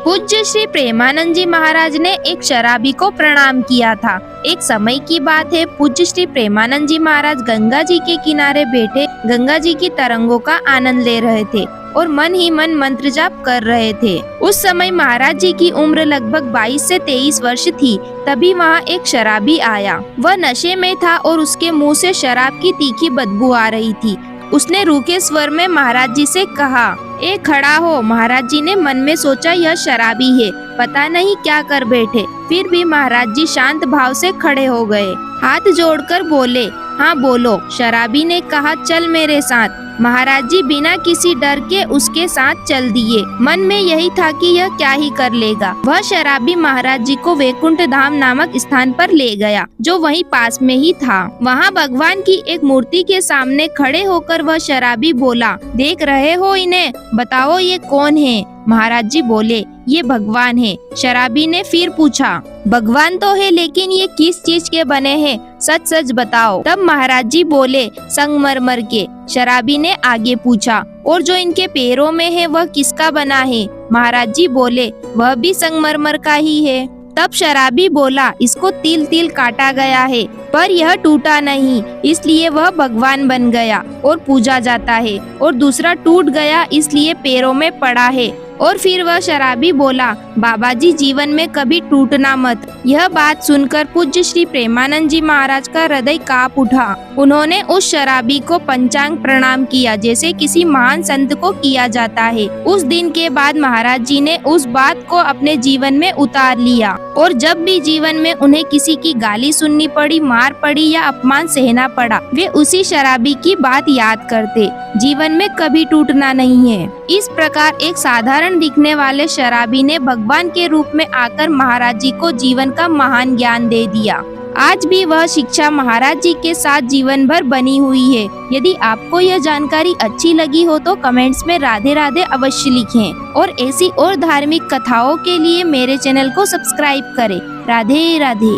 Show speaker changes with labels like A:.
A: पूज्य श्री प्रेमानंद जी महाराज ने एक शराबी को प्रणाम किया था। एक समय की बात है, पूज्य श्री प्रेमानंद जी महाराज गंगा जी के किनारे बैठे गंगा जी की तरंगों का आनंद ले रहे थे और मन ही मन मंत्र जाप कर रहे थे। उस समय महाराज जी की उम्र लगभग 22 से 23 वर्ष थी। तभी वहाँ एक शराबी आया। वह नशे में था और उसके मुंह से शराब की तीखी बदबू आ रही थी। उसने रूखे स्वर में महाराज जी से कहा, ए खड़ा हो। महाराज जी ने मन में सोचा, यह शराबी है, पता नहीं क्या कर बैठे। फिर भी महाराज जी शांत भाव से खड़े हो गए, हाथ जोड़कर बोले, हाँ बोलो। शराबी ने कहा, चल मेरे साथ। महाराज जी बिना किसी डर के उसके साथ चल दिए। मन में यही था कि यह क्या ही कर लेगा। वह शराबी महाराज जी को वैकुंठ धाम नामक स्थान पर ले गया, जो वहीं पास में ही था। वहाँ भगवान की एक मूर्ति के सामने खड़े होकर वह शराबी बोला, देख रहे हो इन्हें, बताओ ये कौन है? महाराज जी बोले, ये भगवान है। शराबी ने फिर पूछा, भगवान तो है, लेकिन ये किस चीज के बने हैं? सच सच बताओ। तब महाराज जी बोले, संगमरमर के। शराबी ने आगे पूछा, और जो इनके पैरों में है वह किसका बना है? महाराज जी बोले, वह भी संगमरमर का ही है। तब शराबी बोला, इसको तिल तिल काटा गया है, पर यह टूटा नहीं, इसलिए वह भगवान बन गया और पूजा जाता है। और दूसरा टूट गया, इसलिए पैरों में पड़ा है। और फिर वह शराबी बोला, बाबा जी जीवन में कभी टूटना मत। यह बात सुनकर पूज्य श्री प्रेमानंद जी महाराज का हृदय कांप उठा। उन्होंने उस शराबी को पंचांग प्रणाम किया, जैसे किसी महान संत को किया जाता है। उस दिन के बाद महाराज जी ने उस बात को अपने जीवन में उतार लिया और जब भी जीवन में उन्हें किसी की गाली सुननी पड़ी, मार पड़ी या अपमान सहना पड़ा, वे उसी शराबी की बात याद करते। जीवन में कभी टूटना नहीं है। इस प्रकार एक साधारण दिखने वाले शराबी ने भगवान के रूप में आकर महाराज जी को जीवन का महान ज्ञान दे दिया। आज भी वह शिक्षा महाराज जी के साथ जीवन भर बनी हुई है। यदि आपको यह जानकारी अच्छी लगी हो तो कमेंट्स में राधे राधे अवश्य लिखें और ऐसी और धार्मिक कथाओं के लिए मेरे चैनल को सब्सक्राइब करें। राधे राधे।